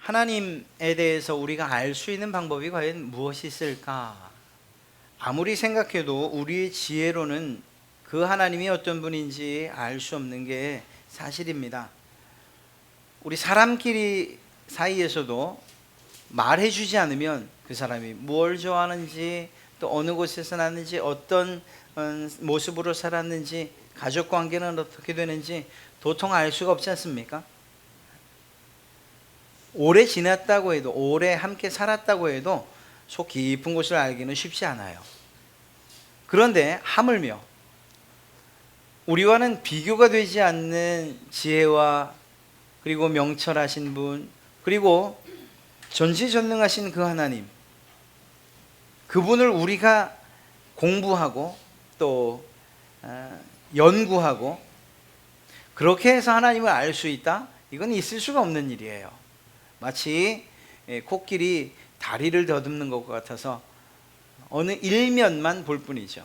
하나님에 대해서 우리가 알 수 있는 방법이 과연 무엇이 있을까? 아무리 생각해도 우리의 지혜로는 그 하나님이 어떤 분인지 알 수 없는 게 사실입니다. 우리 사람끼리 사이에서도 말해주지 않으면 그 사람이 뭘 좋아하는지, 또 어느 곳에서 났는지, 어떤 모습으로 살았는지, 가족 관계는 어떻게 되는지 도통 알 수가 없지 않습니까? 오래 지났다고 해도, 오래 함께 살았다고 해도 속 깊은 곳을 알기는 쉽지 않아요. 그런데 하물며 우리와는 비교가 되지 않는 지혜와, 그리고 명철하신 분, 그리고 전지전능하신 그 하나님, 그분을 우리가 공부하고 또 연구하고 그렇게 해서 하나님을 알 수 있다? 이건 있을 수가 없는 일이에요. 마치 코끼리 다리를 더듬는 것과 같아서 어느 일면만 볼 뿐이죠.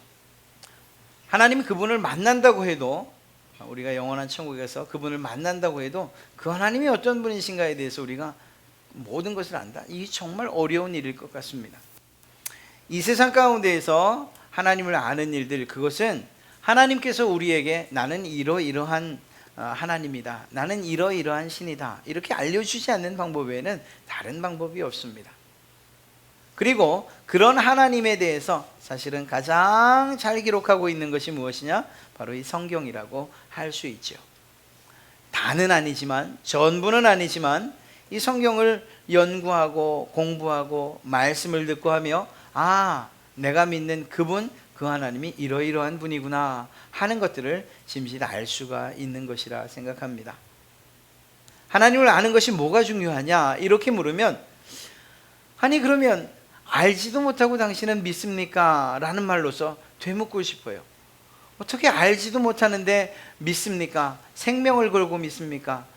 하나님이 그분을 만난다고 해도, 우리가 영원한 천국에서 그분을 만난다고 해도 그 하나님이 어떤 분이신가에 대해서 우리가 모든 것을 안다? 이게 정말 어려운 일일 것 같습니다. 이 세상 가운데에서 하나님을 아는 일들, 그것은 하나님께서 우리에게 나는 이러이러한 하나님이다, 나는 이러이러한 신이다, 이렇게 알려주지 않는 방법 외에는 다른 방법이 없습니다. 그리고 그런 하나님에 대해서 사실은 가장 잘 기록하고 있는 것이 무엇이냐? 바로 이 성경이라고 할 수 있죠. 다는 아니지만, 전부는 아니지만 이 성경을 연구하고 공부하고 말씀을 듣고 하며, 아, 내가 믿는 그분, 그 하나님이 이러이러한 분이구나 하는 것들을 짐짓 알 수가 있는 것이라 생각합니다. 하나님을 아는 것이 뭐가 중요하냐? 이렇게 물으면, 아니 그러면 알지도 못하고 당신은 믿습니까? 라는 말로서 되묻고 싶어요. 어떻게 알지도 못하는데 믿습니까? 생명을 걸고 믿습니까?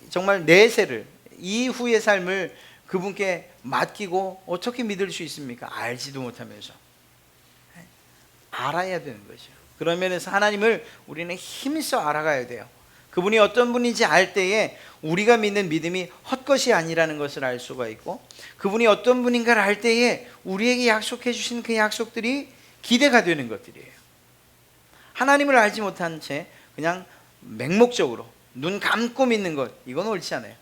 정말 내세를, 이후의 삶을 그분께 맡기고 어떻게 믿을 수 있습니까? 알지도 못하면서. 알아야 되는 거죠. 그런 면에서 하나님을 우리는 힘써 알아가야 돼요. 그분이 어떤 분인지 알 때에 우리가 믿는 믿음이 헛것이 아니라는 것을 알 수가 있고, 그분이 어떤 분인가를 알 때에 우리에게 약속해 주신 그 약속들이 기대가 되는 것들이에요. 하나님을 알지 못한 채 그냥 맹목적으로 눈 감고 믿는 것, 이건 옳지 않아요.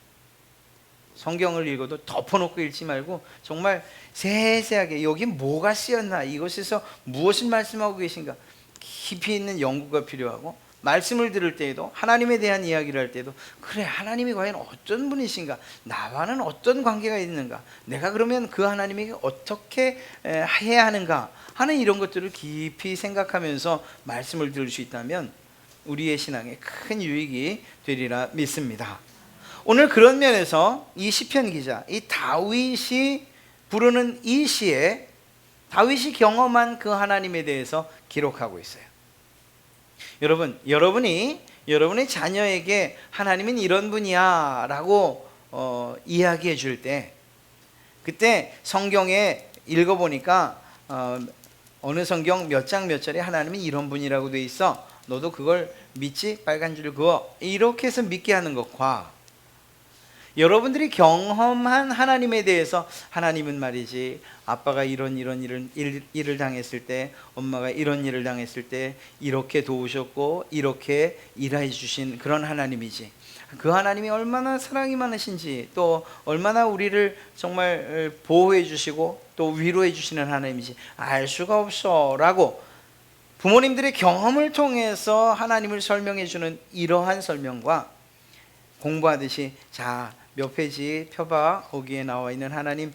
성경을 읽어도 덮어놓고 읽지 말고 정말 세세하게 여기 뭐가 쓰였나, 이것에서 무엇을 말씀하고 계신가, 깊이 있는 연구가 필요하고, 말씀을 들을 때에도, 하나님에 대한 이야기를 할 때도, 그래, 하나님이 과연 어떤 분이신가, 나와는 어떤 관계가 있는가, 내가 그러면 그 하나님에게 어떻게 해야 하는가 하는 이런 것들을 깊이 생각하면서 말씀을 들을 수 있다면 우리의 신앙에 큰 유익이 되리라 믿습니다. 오늘 그런 면에서 이 시편 기자, 이 다윗이 부르는 이 시에 다윗이 경험한 그 하나님에 대해서 기록하고 있어요. 여러분이 여러분의 자녀에게 하나님은 이런 분이야 라고 이야기해 줄 때, 그때 성경에 읽어보니까 어느 성경 몇 장 몇 절에 하나님은 이런 분이라고 돼 있어, 너도 그걸 믿지? 빨간 줄 그어, 이렇게 해서 믿게 하는 것과 여러분들이 경험한 하나님에 대해서, 하나님은 말이지 아빠가 이런 일을 당했을 때, 엄마가 이런 일을 당했을 때 이렇게 도우셨고 이렇게 일해 주신 그런 하나님이지, 그 하나님이 얼마나 사랑이 많으신지, 또 얼마나 우리를 정말 보호해 주시고 또 위로해 주시는 하나님이지 알 수가 없어 라고 부모님들의 경험을 통해서 하나님을 설명해 주는 이러한 설명과, 공부하듯이 자 몇 페이지 펴봐, 거기에 나와 있는 하나님,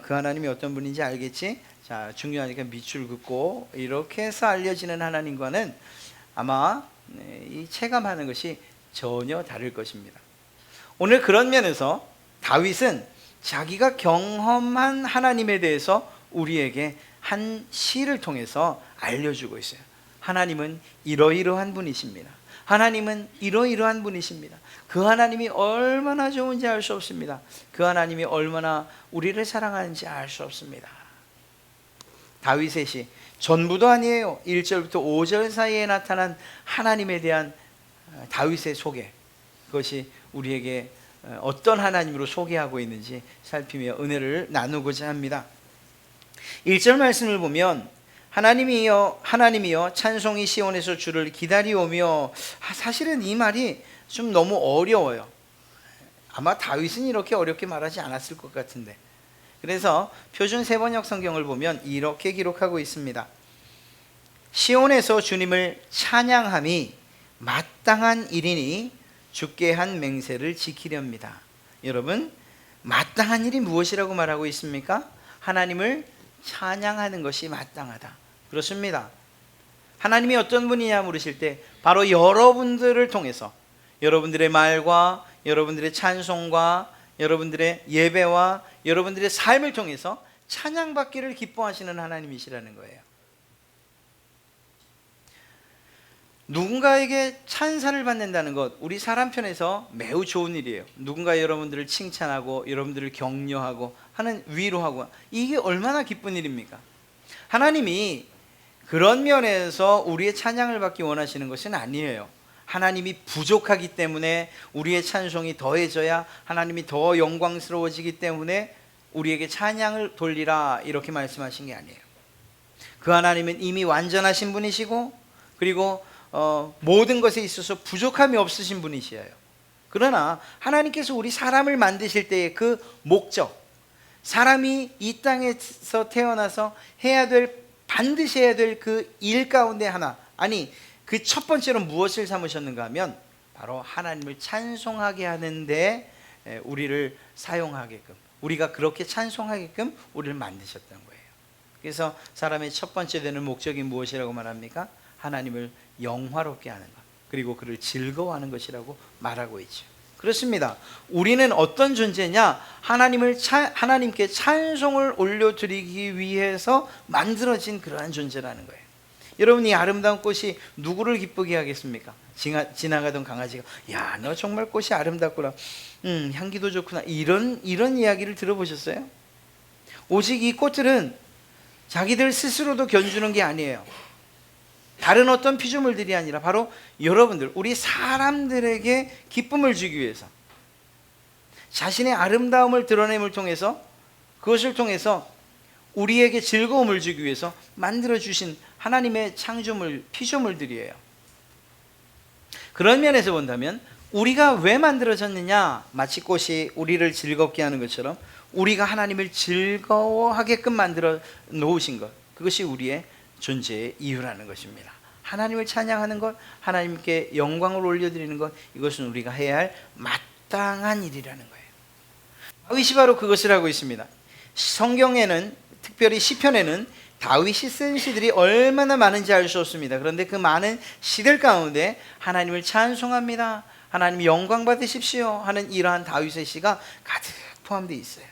그 하나님이 어떤 분인지 알겠지? 자, 중요하니까 밑줄 긋고, 이렇게 해서 알려지는 하나님과는 아마 이 체감하는 것이 전혀 다를 것입니다. 오늘 그런 면에서 다윗은 자기가 경험한 하나님에 대해서 우리에게 한 시를 통해서 알려주고 있어요. 하나님은 이러이러한 분이십니다. 하나님은 이러이러한 분이십니다. 그 하나님이 얼마나 좋은지 알 수 없습니다. 그 하나님이 얼마나 우리를 사랑하는지 알 수 없습니다. 다윗의 시 전부도 아니에요. 1절부터 5절 사이에 나타난 하나님에 대한 다윗의 소개, 그것이 우리에게 어떤 하나님으로 소개하고 있는지 살피며 은혜를 나누고자 합니다. 1절 말씀을 보면 하나님이여 찬송이 시온에서 주를 기다리오며, 사실은 이 말이 좀 너무 어려워요. 아마 다윗은 이렇게 어렵게 말하지 않았을 것 같은데, 그래서 표준 세번역 성경을 보면 이렇게 기록하고 있습니다. 시온에서 주님을 찬양함이 마땅한 일이니 주께 한 맹세를 지키렵니다. 여러분, 마땅한 일이 무엇이라고 말하고 있습니까? 하나님을 찬양하는 것이 마땅하다. 그렇습니다. 하나님이 어떤 분이냐 물으실 때 바로 여러분들을 통해서, 여러분들의 말과 여러분들의 찬송과 여러분들의 예배와 여러분들의 삶을 통해서 찬양받기를 기뻐하시는 하나님이시라는 거예요. 누군가에게 찬사를 받는다는 것, 우리 사람 편에서 매우 좋은 일이에요. 누군가 여러분들을 칭찬하고 여러분들을 격려하고 하는, 위로하고, 이게 얼마나 기쁜 일입니까? 하나님이 그런 면에서 우리의 찬양을 받기 원하시는 것은 아니에요. 하나님이 부족하기 때문에 우리의 찬송이 더해져야 하나님이 더 영광스러워지기 때문에 우리에게 찬양을 돌리라, 이렇게 말씀하신 게 아니에요. 그 하나님은 이미 완전하신 분이시고, 그리고 모든 것에 있어서 부족함이 없으신 분이시에요. 그러나 하나님께서 우리 사람을 만드실 때의 그 목적, 사람이 이 땅에서 태어나서 반드시 해야 될 그 일 가운데 하나, 아니 그 첫 번째로 무엇을 삼으셨는가 하면 바로 하나님을 찬송하게 하는데 우리를 사용하게끔, 우리가 그렇게 찬송하게끔 우리를 만드셨던 거예요. 그래서 사람의 첫 번째 되는 목적이 무엇이라고 말합니까? 하나님을 영화롭게 하는 것, 그리고 그를 즐거워하는 것이라고 말하고 있죠. 그렇습니다. 우리는 어떤 존재냐? 하나님께 찬송을 올려드리기 위해서 만들어진 그러한 존재라는 거예요. 여러분, 이 아름다운 꽃이 누구를 기쁘게 하겠습니까? 지나가던 강아지가 야, 너 정말 꽃이 아름답구나, 향기도 좋구나, 이런 이야기를 들어보셨어요? 오직 이 꽃들은 자기들 스스로도 견주는 게 아니에요. 다른 어떤 피조물들이 아니라 바로 여러분들, 우리 사람들에게 기쁨을 주기 위해서, 자신의 아름다움을 드러냄을 통해서, 그것을 통해서 우리에게 즐거움을 주기 위해서 만들어주신 하나님의 창조물, 피조물들이에요. 그런 면에서 본다면 우리가 왜 만들어졌느냐? 마치 꽃이 우리를 즐겁게 하는 것처럼 우리가 하나님을 즐거워하게끔 만들어 놓으신 것, 그것이 우리의 존재의 이유라는 것입니다. 하나님을 찬양하는 것, 하나님께 영광을 올려드리는 것, 이것은 우리가 해야 할 마땅한 일이라는 거예요. 다윗이 바로 그것을 하고 있습니다. 성경에는, 특별히 시편에는 다윗이 쓴 시들이 얼마나 많은지 알 수 없습니다. 그런데 그 많은 시들 가운데 하나님을 찬송합니다, 하나님 영광 받으십시오 하는 이러한 다윗의 시가 가득 포함되어 있어요.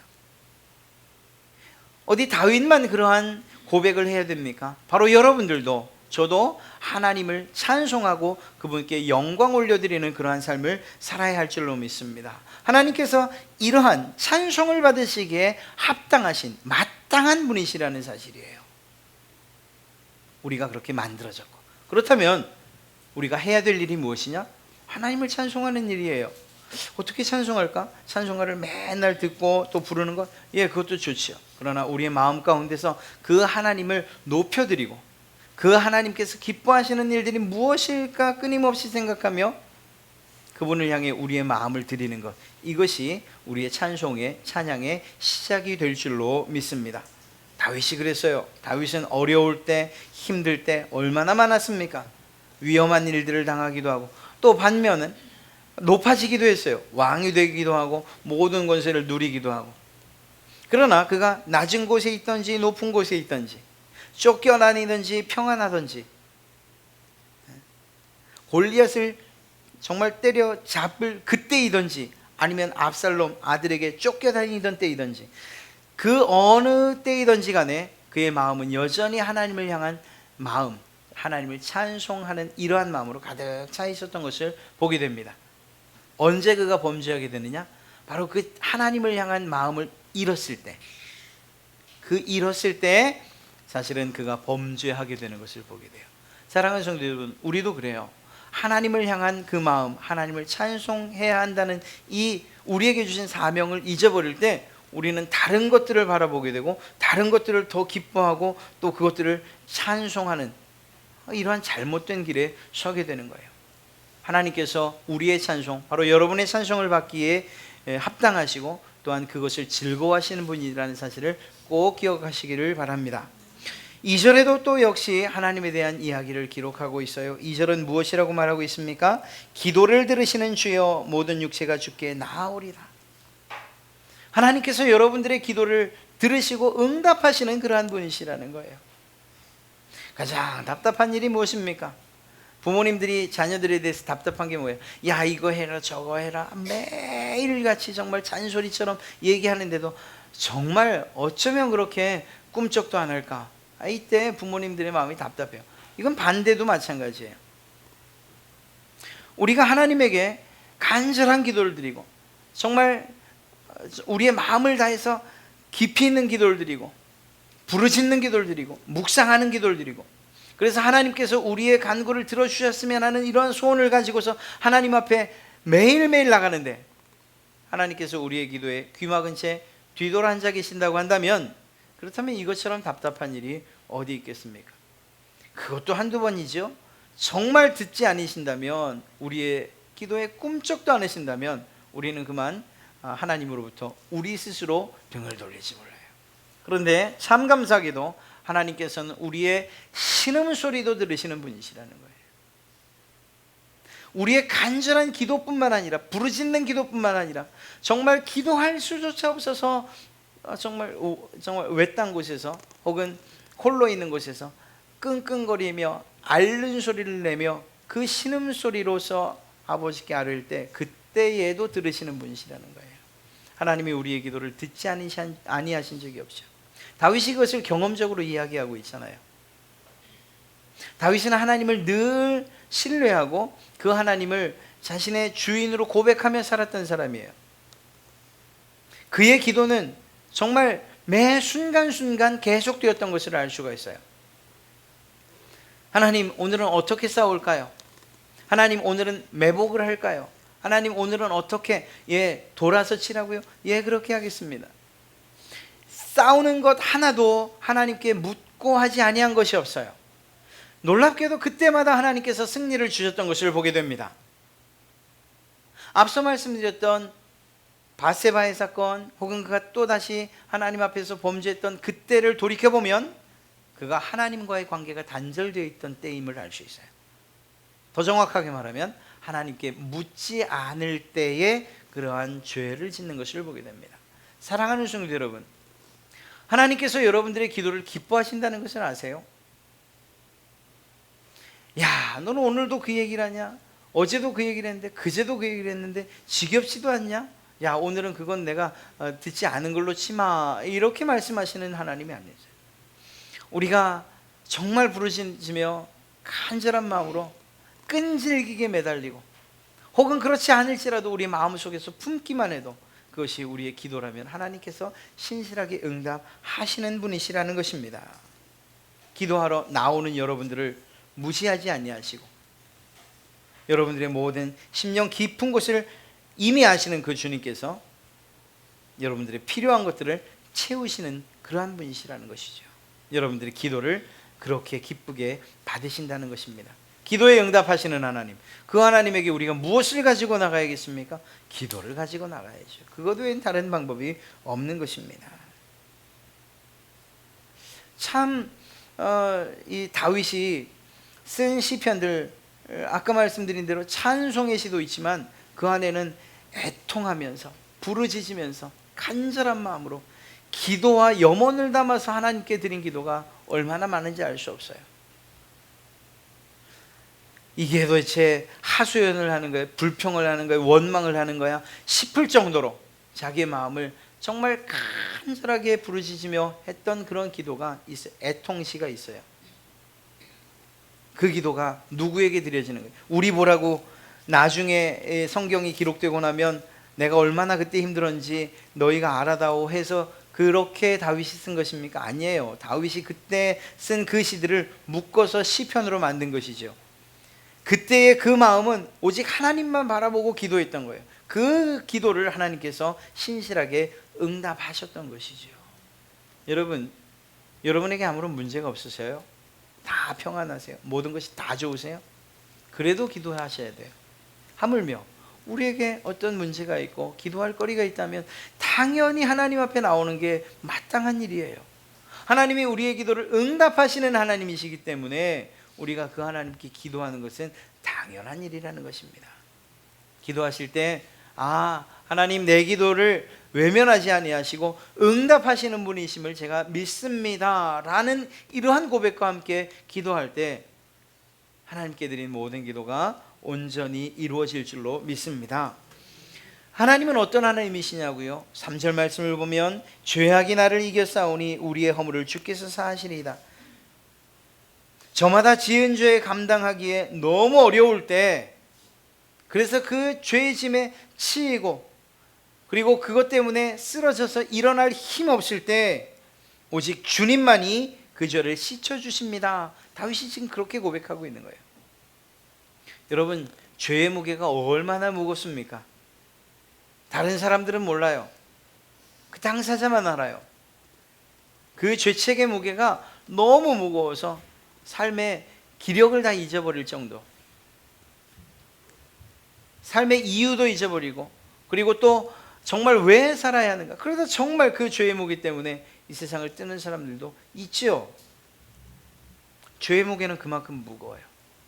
어디 다윗만 그러한 고백을 해야 됩니까? 바로 여러분들도 저도 하나님을 찬송하고 그분께 영광 올려드리는 그러한 삶을 살아야 할 줄로 믿습니다. 하나님께서 이러한 찬송을 받으시기에 합당하신 마땅한 분이시라는 사실이에요. 우리가 그렇게 만들어졌고, 그렇다면 우리가 해야 될 일이 무엇이냐? 하나님을 찬송하는 일이에요. 어떻게 찬송할까? 찬송가를 맨날 듣고 또 부르는 것, 예, 그것도 좋지요. 그러나 우리의 마음 가운데서 그 하나님을 높여드리고 그 하나님께서 기뻐하시는 일들이 무엇일까 끊임없이 생각하며 그분을 향해 우리의 마음을 드리는 것, 이것이 우리의 찬양의 시작이 될 줄로 믿습니다. 다윗이 그랬어요. 다윗은 어려울 때, 힘들 때 얼마나 많았습니까? 위험한 일들을 당하기도 하고, 또 반면은 높아지기도 했어요. 왕이 되기도 하고 모든 권세를 누리기도 하고. 그러나 그가 낮은 곳에 있든지 높은 곳에 있든지, 쫓겨다니든지 평안하든지, 골리앗을 정말 때려잡을 그때이든지, 아니면 압살롬 아들에게 쫓겨다니던 때이든지, 그 어느 때이든지 간에 그의 마음은 여전히 하나님을 향한 마음, 하나님을 찬송하는 이러한 마음으로 가득 차 있었던 것을 보게 됩니다. 언제 그가 범죄하게 되느냐? 바로 그 하나님을 향한 마음을 잃었을 때, 그 잃었을 때 사실은 그가 범죄하게 되는 것을 보게 돼요. 사랑하는 성도 여러분, 우리도 그래요. 하나님을 향한 그 마음, 하나님을 찬송해야 한다는 이 우리에게 주신 사명을 잊어버릴 때 우리는 다른 것들을 바라보게 되고 다른 것들을 더 기뻐하고 또 그것들을 찬송하는 이러한 잘못된 길에 서게 되는 거예요. 하나님께서 우리의 찬송, 바로 여러분의 찬송을 받기에 합당하시고 또한 그것을 즐거워하시는 분이라는 사실을 꼭 기억하시기를 바랍니다. 2절에도 또 역시 하나님에 대한 이야기를 기록하고 있어요. 2절은 무엇이라고 말하고 있습니까? 기도를 들으시는 주여 모든 육체가 주께 나아오리라. 하나님께서 여러분들의 기도를 들으시고 응답하시는 그러한 분이시라는 거예요. 가장 답답한 일이 무엇입니까? 부모님들이 자녀들에 대해서 답답한 게 뭐예요? 야, 이거 해라 저거 해라 매일같이 정말 잔소리처럼 얘기하는데도 정말 어쩌면 그렇게 꿈쩍도 안 할까? 이때 부모님들의 마음이 답답해요. 이건 반대도 마찬가지예요. 우리가 하나님에게 간절한 기도를 드리고 정말 우리의 마음을 다해서 깊이 있는 기도를 드리고 부르짖는 기도를 드리고 묵상하는 기도를 드리고, 그래서 하나님께서 우리의 간구를 들어주셨으면 하는 이러한 소원을 가지고서 하나님 앞에 매일매일 나가는데 하나님께서 우리의 기도에 귀막은 채 뒤돌아 앉아 계신다고 한다면, 그렇다면 이것처럼 답답한 일이 어디 있겠습니까? 그것도 한두 번이죠. 정말 듣지 않으신다면, 우리의 기도에 꿈쩍도 않으신다면 우리는 그만 하나님으로부터 우리 스스로 등을 돌릴지 몰라요. 그런데 참 감사하게도 하나님께서는 우리의 신음소리도 들으시는 분이시라는 거예요. 우리의 간절한 기도뿐만 아니라, 부르짖는 기도뿐만 아니라, 정말 기도할 수조차 없어서 정말 외딴 곳에서 혹은 홀로 있는 곳에서 끙끙거리며 앓는 소리를 내며 그 신음소리로서 아버지께 아뢰일 때 그때에도 들으시는 분이시라는 거예요. 하나님이 우리의 기도를 듣지 아니하신 적이 없죠. 다윗이 그것을 경험적으로 이야기하고 있잖아요. 다윗은 하나님을 늘 신뢰하고 그 하나님을 자신의 주인으로 고백하며 살았던 사람이에요. 그의 기도는 정말 매 순간순간 계속되었던 것을 알 수가 있어요. 하나님, 오늘은 어떻게 싸울까요? 하나님, 오늘은 매복을 할까요? 하나님, 오늘은 어떻게 돌아서 치라고요? 그렇게 하겠습니다. 싸우는 것 하나도 하나님께 묻고 하지 아니한 것이 없어요. 놀랍게도 그때마다 하나님께서 승리를 주셨던 것을 보게 됩니다. 앞서 말씀드렸던 바세바의 사건, 혹은 그가 또다시 하나님 앞에서 범죄했던 그때를 돌이켜보면 그가 하나님과의 관계가 단절되어 있던 때임을 알 수 있어요. 더 정확하게 말하면 하나님께 묻지 않을 때에 그러한 죄를 짓는 것을 보게 됩니다. 사랑하는 성도 여러분, 하나님께서 여러분들의 기도를 기뻐하신다는 것을 아세요? 야, 너는 오늘도 그 얘기를 하냐? 어제도 그 얘기를 했는데, 그제도 그 얘기를 했는데 지겹지도 않냐? 야, 오늘은 그건 내가 듣지 않은 걸로 치마, 이렇게 말씀하시는 하나님이 아니세요. 우리가 정말 부르짖으며 간절한 마음으로 끈질기게 매달리고, 혹은 그렇지 않을지라도 우리 마음속에서 품기만 해도 그것이 우리의 기도라면 하나님께서 신실하게 응답하시는 분이시라는 것입니다. 기도하러 나오는 여러분들을 무시하지 아니하시고, 여러분들의 모든 심령 깊은 곳을 이미 아시는 그 주님께서 여러분들의 필요한 것들을 채우시는 그러한 분이시라는 것이죠. 여러분들의 기도를 그렇게 기쁘게 받으신다는 것입니다. 기도에 응답하시는 하나님, 그 하나님에게 우리가 무엇을 가지고 나가야겠습니까? 기도를 가지고 나가야죠. 그것 외엔 다른 방법이 없는 것입니다. 참 이 다윗이 쓴 시편들, 아까 말씀드린 대로 찬송의 시도 있지만 그 안에는 애통하면서 부르짖으면서 간절한 마음으로 기도와 염원을 담아서 하나님께 드린 기도가 얼마나 많은지 알 수 없어요. 이게 도대체 하소연을 하는 거야, 불평을 하는 거야, 원망을 하는 거야 싶을 정도로 자기의 마음을 정말 간절하게 부르짖으며 했던 그런 기도가 있어요. 애통시가 있어요. 그 기도가 누구에게 드려지는 거예요? 우리 보라고 나중에 성경이 기록되고 나면 내가 얼마나 그때 힘들었는지 너희가 알아다오 해서 그렇게 다윗이 쓴 것입니까? 아니에요. 다윗이 그때 쓴 그 시들을 묶어서 시편으로 만든 것이죠. 그때의 그 마음은 오직 하나님만 바라보고 기도했던 거예요. 그 기도를 하나님께서 신실하게 응답하셨던 것이죠. 여러분, 여러분에게 아무런 문제가 없으세요? 다 평안하세요? 모든 것이 다 좋으세요? 그래도 기도하셔야 돼요. 하물며 우리에게 어떤 문제가 있고 기도할 거리가 있다면 당연히 하나님 앞에 나오는 게 마땅한 일이에요. 하나님이 우리의 기도를 응답하시는 하나님이시기 때문에 우리가 그 하나님께 기도하는 것은 당연한 일이라는 것입니다. 기도하실 때 하나님 내 기도를 외면하지 아니하시고 응답하시는 분이심을 제가 믿습니다 라는 이러한 고백과 함께 기도할 때 하나님께 드린 모든 기도가 온전히 이루어질 줄로 믿습니다. 하나님은 어떤 하나님이시냐고요? 3절 말씀을 보면 죄악이 나를 이겨싸우니 우리의 허물을 주께서 사하시리이다. 저마다 지은 죄 감당하기에 너무 어려울 때, 그래서 그 죄의 짐에 치이고 그리고 그것 때문에 쓰러져서 일어날 힘 없을 때 오직 주님만이 그 죄를 씻어주십니다. 다윗이 지금 그렇게 고백하고 있는 거예요. 여러분, 죄의 무게가 얼마나 무겁습니까? 다른 사람들은 몰라요. 그 당사자만 알아요. 그 죄책의 무게가 너무 무거워서 삶의 기력을 다 잊어버릴 정도, 삶의 이유도 잊어버리고, 그리고 또 정말 왜 살아야 하는가, 그러다 정말 그 죄의 무게 때문에 이 세상을 뜨는 사람들도 있지요. 죄의 무게는 그만큼 무거워요.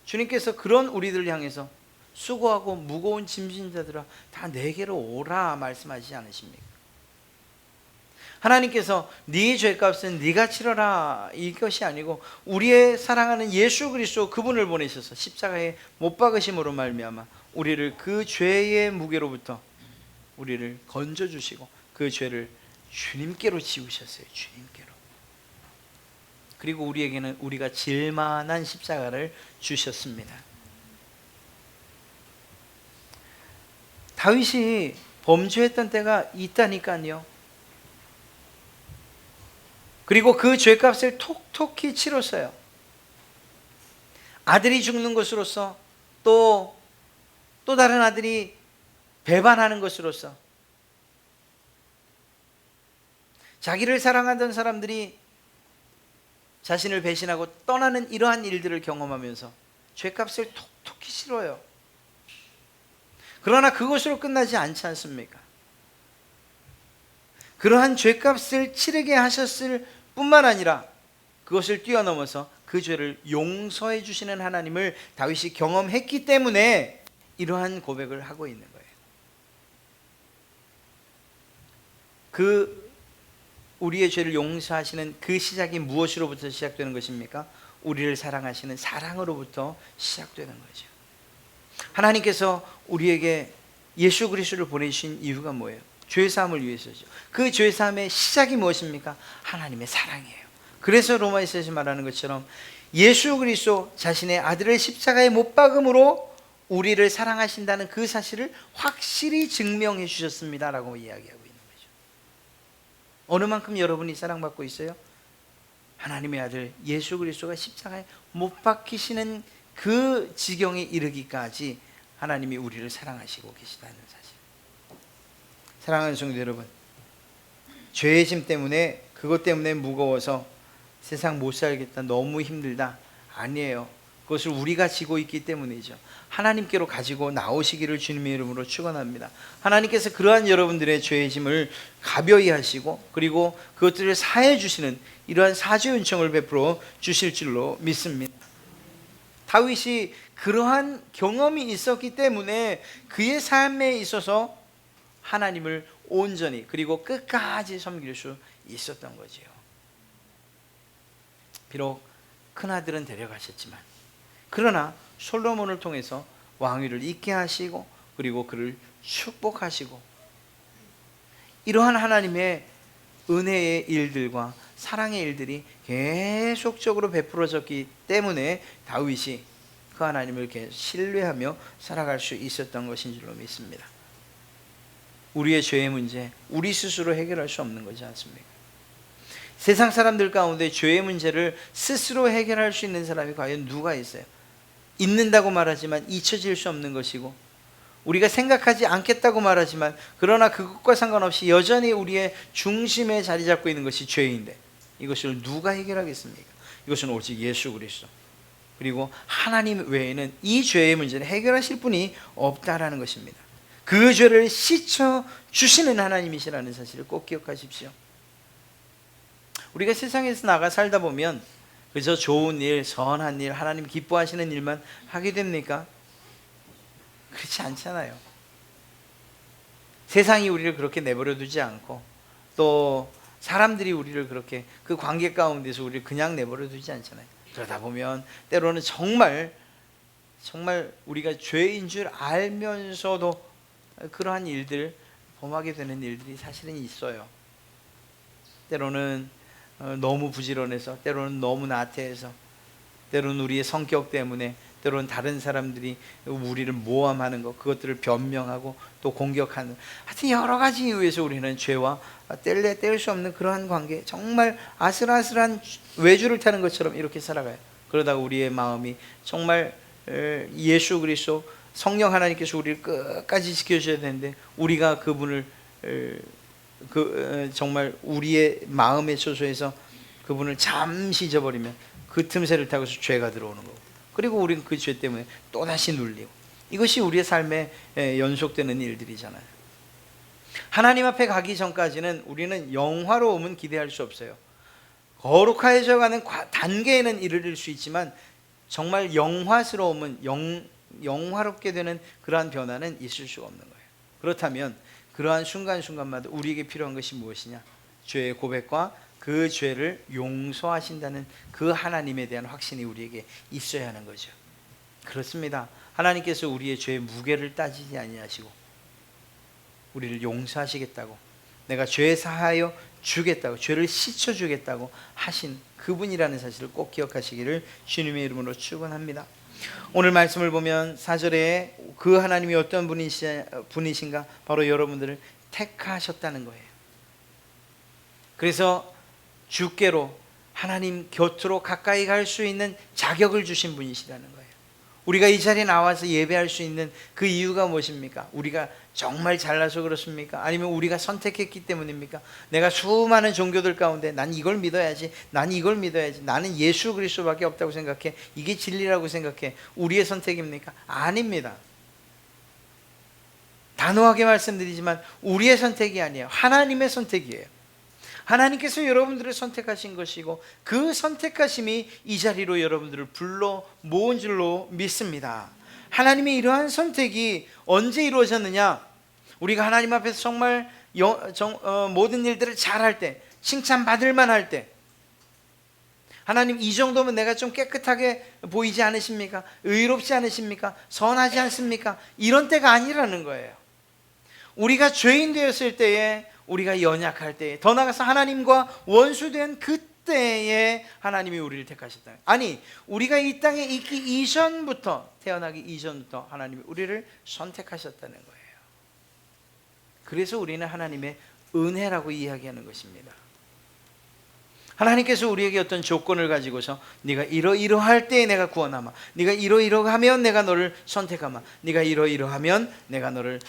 주님께서 그런 우리들을 향해서 수고하고 무거운 짐진 자들아 다 내게로 오라 말씀하시지 않으십니까? 하나님께서 네 죄값은 네가 치러라 이것이 아니고 우리의 사랑하는 예수 그리스도 그분을 보내셔서 십자가에 못 박으심으로 말미암아 우리를 그 죄의 무게로부터 우리를 건져주시고 그 죄를 주님께로 지우셨어요. 주님께로. 그리고 우리에게는 우리가 질 만한 십자가를 주셨습니다. 다윗이 범죄했던 때가 있다니까요. 그리고 그 죄값을 톡톡히 치렀어요. 아들이 죽는 것으로서 또 다른 아들이 배반하는 것으로서 자기를 사랑하던 사람들이 자신을 배신하고 떠나는 이러한 일들을 경험하면서 죄값을 톡톡히 치러요. 그러나 그것으로 끝나지 않지 않습니까? 그러한 죄값을 치르게 하셨을 뿐만 아니라 그것을 뛰어넘어서 그 죄를 용서해 주시는 하나님을 다윗이 경험했기 때문에 이러한 고백을 하고 있는 거예요. 그 우리의 죄를 용서하시는 그 시작이 무엇으로부터 시작되는 것입니까? 우리를 사랑하시는 사랑으로부터 시작되는 거죠. 하나님께서 우리에게 예수 그리스도를 보내주신 이유가 뭐예요? 죄사함을 위해서죠. 그 죄사함의 시작이 무엇입니까? 하나님의 사랑이에요. 그래서 로마에서 말하는 것처럼 예수 그리스도 자신의 아들을 십자가에 못 박음으로 우리를 사랑하신다는 그 사실을 확실히 증명해 주셨습니다라고 이야기하고 있는 거죠. 어느 만큼 여러분이 사랑받고 있어요? 하나님의 아들 예수 그리스도가 십자가에 못 박히시는 그 지경에 이르기까지 하나님이 우리를 사랑하시고 계시다는 사실. 사랑하는 성도 여러분, 죄의 짐 때문에, 그것 때문에 무거워서 세상 못 살겠다, 너무 힘들다, 아니에요. 그것을 우리가 지고 있기 때문이죠. 하나님께로 가지고 나오시기를 주님의 이름으로 축원합니다. 하나님께서 그러한 여러분들의 죄의 짐을 가벼이 하시고 그리고 그것들을 사해 주시는 이러한 사죄 은총을 베풀어 주실 줄로 믿습니다. 다윗이 그러한 경험이 있었기 때문에 그의 삶에 있어서 하나님을 온전히 그리고 끝까지 섬길 수 있었던 거지요. 비록 큰아들은 데려가셨지만 그러나 솔로몬을 통해서 왕위를 잇게 하시고 그리고 그를 축복하시고 이러한 하나님의 은혜의 일들과 사랑의 일들이 계속적으로 베풀어졌기 때문에 다윗이 그 하나님을 계속 신뢰하며 살아갈 수 있었던 것인 줄로 믿습니다. 우리의 죄의 문제, 우리 스스로 해결할 수 없는 거지 않습니까? 세상 사람들 가운데 죄의 문제를 스스로 해결할 수 있는 사람이 과연 누가 있어요? 있는다고 말하지만 잊혀질 수 없는 것이고 우리가 생각하지 않겠다고 말하지만 그러나 그것과 상관없이 여전히 우리의 중심에 자리 잡고 있는 것이 죄인데 이것을 누가 해결하겠습니까? 이것은 오직 예수 그리스도 그리고 하나님 외에는 이 죄의 문제는 해결하실 분이 없다라는 것입니다. 그 죄를 씻어 주시는 하나님이시라는 사실을 꼭 기억하십시오. 우리가 세상에서 나가 살다 보면 그저 좋은 일, 선한 일, 하나님 기뻐하시는 일만 하게 됩니까? 그렇지 않잖아요. 세상이 우리를 그렇게 내버려 두지 않고 또 사람들이 우리를 그렇게 그 관계 가운데서 우리를 그냥 내버려 두지 않잖아요. 그러다 보면 때로는 정말 우리가 죄인 줄 알면서도 그러한 일들 범하게 되는 일들이 사실은 있어요. 때로는 너무 부지런해서, 때로는 너무 나태해서, 때로는 우리의 성격 때문에, 때로는 다른 사람들이 우리를 모함하는 것, 그것들을 변명하고 또 공격하는, 하여튼 여러 가지 이유에서 우리는 죄와 뗄 수 없는 그러한 관계, 정말 아슬아슬한 외주를 타는 것처럼 이렇게 살아가요. 그러다가 우리의 마음이 정말 예수 그리스도 성령 하나님께서 우리를 끝까지 지켜주셔야 되는데 우리가 그분을 정말 우리의 마음의 초소에서 그분을 잠시 잊어버리면 그 틈새를 타고서 죄가 들어오는 거고, 그리고 우리는 그 죄 때문에 또다시 눌리고, 이것이 우리의 삶에 연속되는 일들이잖아요. 하나님 앞에 가기 전까지는 우리는 영화로움은 기대할 수 없어요. 거룩해져 가는 단계에는 이르를 수 있지만 정말 영화스러움은 영화롭게 되는 그러한 변화는 있을 수가 없는 거예요. 그렇다면 그러한 순간순간마다 우리에게 필요한 것이 무엇이냐? 죄의 고백과 그 죄를 용서하신다는 그 하나님에 대한 확신이 우리에게 있어야 하는 거죠. 그렇습니다. 하나님께서 우리의 죄의 무게를 따지지 아니하시고 우리를 용서하시겠다고, 내가 죄 사하여 주겠다고, 죄를 씻어주겠다고 하신 그분이라는 사실을 꼭 기억하시기를 주님의 이름으로 축원합니다. 오늘 말씀을 보면 4절에 그 하나님이 어떤 분이신가? 바로 여러분들을 택하셨다는 거예요. 그래서 주께로 하나님 곁으로 가까이 갈 수 있는 자격을 주신 분이시라는 거예요. 우리가 이 자리에 나와서 예배할 수 있는 그 이유가 무엇입니까? 우리가 정말 잘나서 그렇습니까? 아니면 우리가 선택했기 때문입니까? 내가 수많은 종교들 가운데 난 이걸 믿어야지, 난 이걸 믿어야지, 나는 예수 그리스도밖에 없다고 생각해, 이게 진리라고 생각해, 우리의 선택입니까? 아닙니다. 단호하게 말씀드리지만 우리의 선택이 아니에요. 하나님의 선택이에요. 하나님께서 여러분들을 선택하신 것이고 그 선택하심이 이 자리로 여러분들을 불러 모은 줄로 믿습니다. 하나님의 이러한 선택이 언제 이루어졌느냐? 우리가 하나님 앞에서 정말 모든 일들을 잘할 때, 칭찬받을 만할 때, 하나님 이 정도면 내가 좀 깨끗하게 보이지 않으십니까? 의롭지 않으십니까? 선하지 않습니까? 이런 때가 아니라는 거예요. 우리가 죄인 되었을 때에, 우리가 연약할 때에, 더 나아가서 하나님과 원수된 그때에 하나님이 우리를 택하셨다. 아니, 우리가 이 땅에 있기 이전부터, 태어나기 이전부터 하나님이 우리를 선택하셨다는 거예요. 그래서 우리는 하나님의 은혜라고 이야기하는 것입니다. 하나님께서 우리에게 어떤 조건을 가지고서 네가 이러이러할 때에 내가 구원하마, 네가 이러이러하면 내가 너를 선택하마, 네가 이러이러하면 내가 너를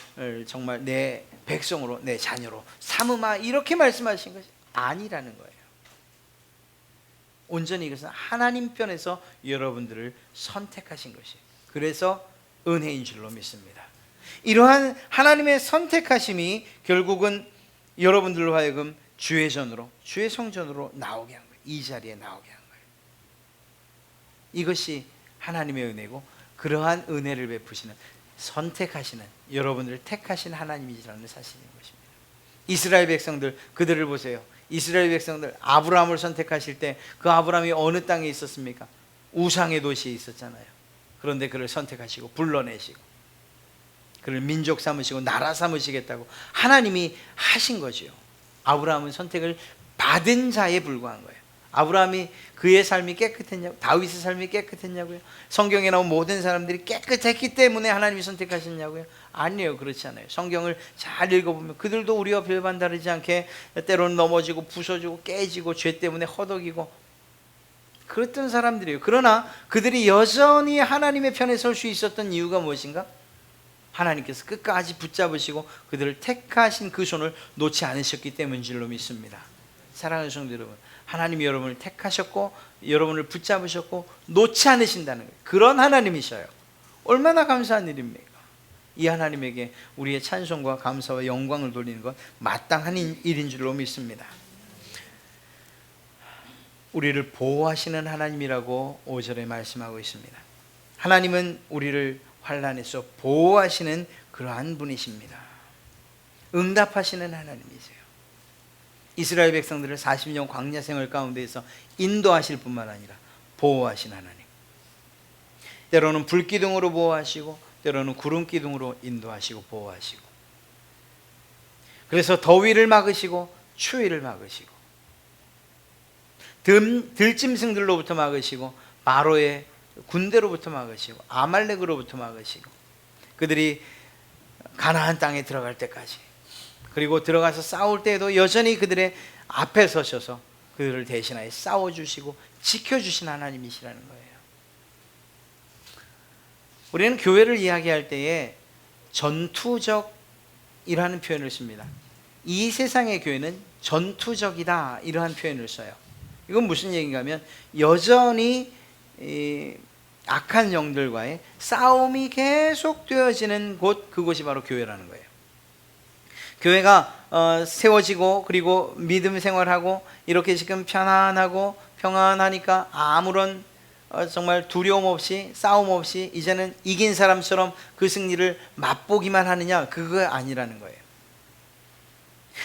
정말 내 백성으로, 내 자녀로 삼으마, 이렇게 말씀하신 것이 아니라는 거예요. 온전히 이것은 하나님 편에서 여러분들을 선택하신 것이에요. 그래서 은혜인 줄로 믿습니다. 이러한 하나님의 선택하심이 결국은 여러분들로 하여금 주의 전으로, 주의 성전으로 나오게 한 거예요. 이 자리에 나오게 한 거예요. 이것이 하나님의 은혜고, 그러한 은혜를 베푸시는, 선택하시는, 여러분들을 택하신 하나님이라는 사실인 것입니다. 이스라엘 백성들, 그들을 보세요. 이스라엘 백성들 아브라함을 선택하실 때 그 아브라함이 어느 땅에 있었습니까? 우상의 도시에 있었잖아요. 그런데 그를 선택하시고 불러내시고 그를 민족 삼으시고 나라 삼으시겠다고 하나님이 하신 거지요. 아브라함은 선택을 받은 자에 불과한 거예요. 아브라함이 그의 삶이 깨끗했냐고, 다윗의 삶이 깨끗했냐고요? 성경에 나온 모든 사람들이 깨끗했기 때문에 하나님이 선택하셨냐고요? 아니에요. 그렇지 않아요. 성경을 잘 읽어보면 그들도 우리와 별반 다르지 않게 때로는 넘어지고 부서지고 깨지고 죄 때문에 허덕이고 그랬던 사람들이에요. 그러나 그들이 여전히 하나님의 편에 설 수 있었던 이유가 무엇인가? 하나님께서 끝까지 붙잡으시고 그들을 택하신 그 손을 놓지 않으셨기 때문인 줄로 믿습니다. 사랑하는 성도 여러분, 하나님이 여러분을 택하셨고 여러분을 붙잡으셨고 놓지 않으신다는 거예요. 그런 하나님이셔요. 얼마나 감사한 일입니까? 이 하나님에게 우리의 찬송과 감사와 영광을 돌리는 것 마땅한 일인 줄로 믿습니다. 우리를 보호하시는 하나님이라고 5절에 말씀하고 있습니다. 하나님은 우리를 환난에서 보호하시는 그러한 분이십니다. 응답하시는 하나님이세요. 이스라엘 백성들을 40년 광야 생활 가운데에서 인도하실 뿐만 아니라 보호하신 하나님. 때로는 불기둥으로 보호하시고 때로는 구름기둥으로 인도하시고 보호하시고, 그래서 더위를 막으시고 추위를 막으시고 들짐승들로부터 막으시고 바로의 군대로부터 막으시고 아말렉으로부터 막으시고 그들이 가나안 땅에 들어갈 때까지, 그리고 들어가서 싸울 때에도 여전히 그들의 앞에 서셔서 그들을 대신하여 싸워주시고 지켜주신 하나님이시라는 거예요. 우리는 교회를 이야기할 때에 전투적이라는 표현을 씁니다. 이 세상의 교회는 전투적이다, 이러한 표현을 써요. 이건 무슨 얘기인가 하면 여전히 악한 영들과의 싸움이 계속 되어지는 곳, 그곳이 바로 교회라는 거예요. 교회가 세워지고 그리고 믿음 생활하고 이렇게 지금 편안하고 평안하니까 아무런 정말 두려움 없이 싸움 없이 이제는 이긴 사람처럼 그 승리를 맛보기만 하느냐, 그거 아니라는 거예요.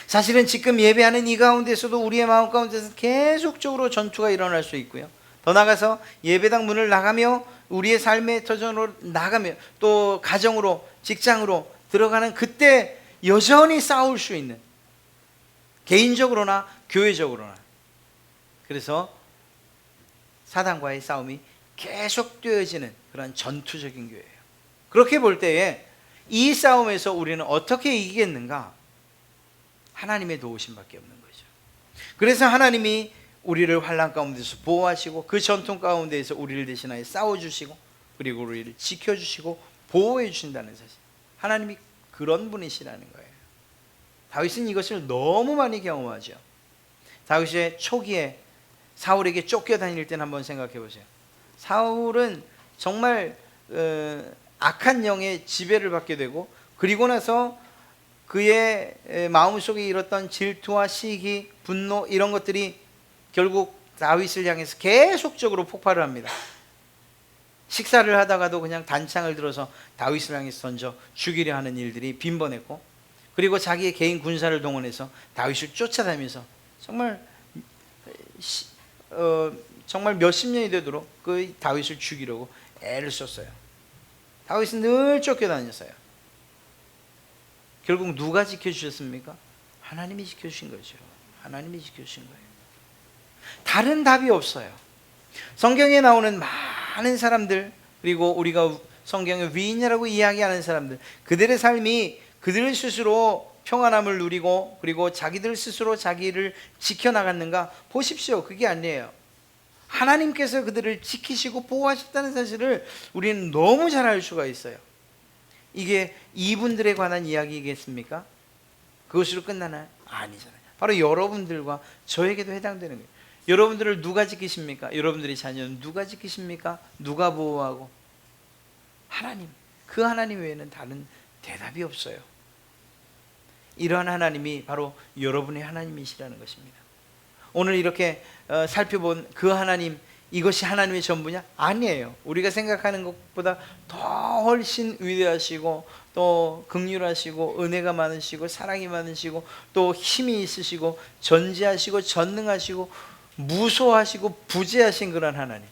사실은 지금 예배하는 이 가운데서도 우리의 마음 가운데서 계속적으로 전투가 일어날 수 있고요. 더 나아가서 예배당 문을 나가며 우리의 삶의 터전으로 나가며 또 가정으로 직장으로 들어가는 그때 여전히 싸울 수 있는, 개인적으로나 교회적으로나. 그래서 사단과의 싸움이 계속 되어지는 그런 전투적인 교회예요. 그렇게 볼 때에 이 싸움에서 우리는 어떻게 이기겠는가? 하나님의 도우심밖에 없는 거죠. 그래서 하나님이 우리를 환난 가운데서 보호하시고 그 전투 가운데에서 우리를 대신하여 싸워주시고 그리고 우리를 지켜주시고 보호해 주신다는 사실, 하나님이 그런 분이시라는 거예요. 다윗은 이것을 너무 많이 경험하죠. 다윗의 초기에 사울에게 쫓겨다닐 때는 한번 생각해 보세요. 사울은 정말 악한 영의 지배를 받게 되고, 그리고 나서 그의 마음속에 일었던 질투와 시기, 분노, 이런 것들이 결국 다윗을 향해서 계속적으로 폭발을 합니다. 식사를 하다가도 그냥 단창을 들어서 다윗을 향해서 던져 죽이려 하는 일들이 빈번했고, 그리고 자기의 개인 군사를 동원해서 다윗을 쫓아다니면서 정말 몇십 년이 되도록 그 다윗을 죽이려고 애를 썼어요. 다윗은 늘 쫓겨다녔어요. 결국 누가 지켜주셨습니까? 하나님이 지켜주신 거죠. 하나님이 지켜주신 거예요. 다른 답이 없어요. 성경에 나오는 많은 사람들, 그리고 우리가 성경의 위인이라고 이야기하는 사람들, 그들의 삶이 그들 스스로 평안함을 누리고 그리고 자기들 스스로 자기를 지켜나갔는가? 보십시오. 그게 아니에요. 하나님께서 그들을 지키시고 보호하셨다는 사실을 우리는 너무 잘 알 수가 있어요. 이게 이분들에 관한 이야기겠습니까? 그것으로 끝나나요? 아니잖아요. 바로 여러분들과 저에게도 해당되는 거예요. 여러분들을 누가 지키십니까? 여러분들의 자녀는 누가 지키십니까? 누가 보호하고? 하나님. 그 하나님 외에는 다른 대답이 없어요. 이러한 하나님이 바로 여러분의 하나님이시라는 것입니다. 오늘 이렇게 살펴본 그 하나님, 이것이 하나님의 전부냐? 아니에요. 우리가 생각하는 것보다 더 훨씬 위대하시고 또 긍휼하시고 은혜가 많으시고 사랑이 많으시고 또 힘이 있으시고 전지하시고 전능하시고 무소하시고 부재하신 그런 하나님,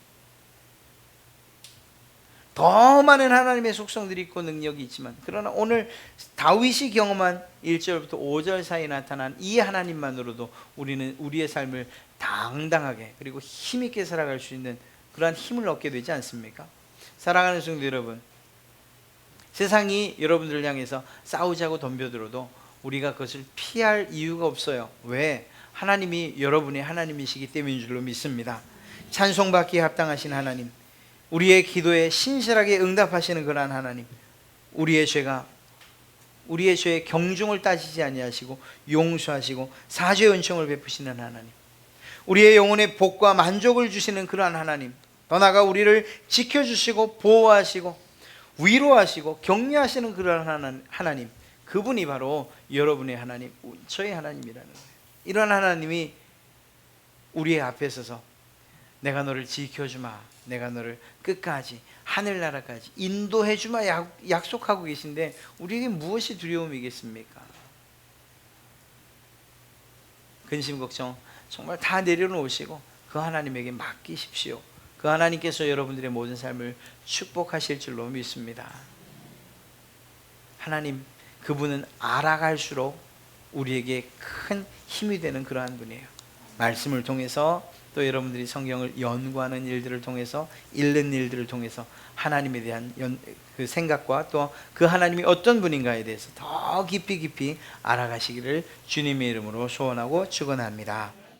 더 많은 하나님의 속성들이 있고 능력이 있지만, 그러나 오늘 다윗이 경험한 1절부터 5절 사이에 나타난 이 하나님만으로도 우리는 우리의 삶을 당당하게 그리고 힘있게 살아갈 수 있는 그러한 힘을 얻게 되지 않습니까? 사랑하는 성도 여러분, 세상이 여러분들을 향해서 싸우자고 덤벼들어도 우리가 그것을 피할 이유가 없어요. 왜? 하나님이 여러분의 하나님이시기 때문인 줄로 믿습니다. 찬송받기에 합당하신 하나님, 우리의 기도에 신실하게 응답하시는 그러한 하나님, 우리의 죄의 경중을 따지지 아니하시고 용서하시고 사죄의 은총을 베푸시는 하나님, 우리의 영혼의 복과 만족을 주시는 그러한 하나님, 더 나아가 우리를 지켜주시고 보호하시고 위로하시고 격려하시는 그러한 하나님, 그분이 바로 여러분의 하나님, 저의 하나님이라는 거예요. 이런 하나님이 우리의 앞에 서서 내가 너를 지켜주마, 내가 너를 끝까지 하늘나라까지 인도해주마 약속하고 계신데 우리에게 무엇이 두려움이겠습니까? 근심 걱정 정말 다 내려놓으시고 그 하나님에게 맡기십시오. 그 하나님께서 여러분들의 모든 삶을 축복하실 줄로 믿습니다. 하나님, 그분은 알아갈수록 우리에게 큰 힘이 되는 그러한 분이에요. 말씀을 통해서 또 여러분들이 성경을 연구하는 일들을 통해서, 읽는 일들을 통해서 하나님에 대한 그 생각과 또 그 하나님이 어떤 분인가에 대해서 더 깊이 알아가시기를 주님의 이름으로 소원하고 축원합니다.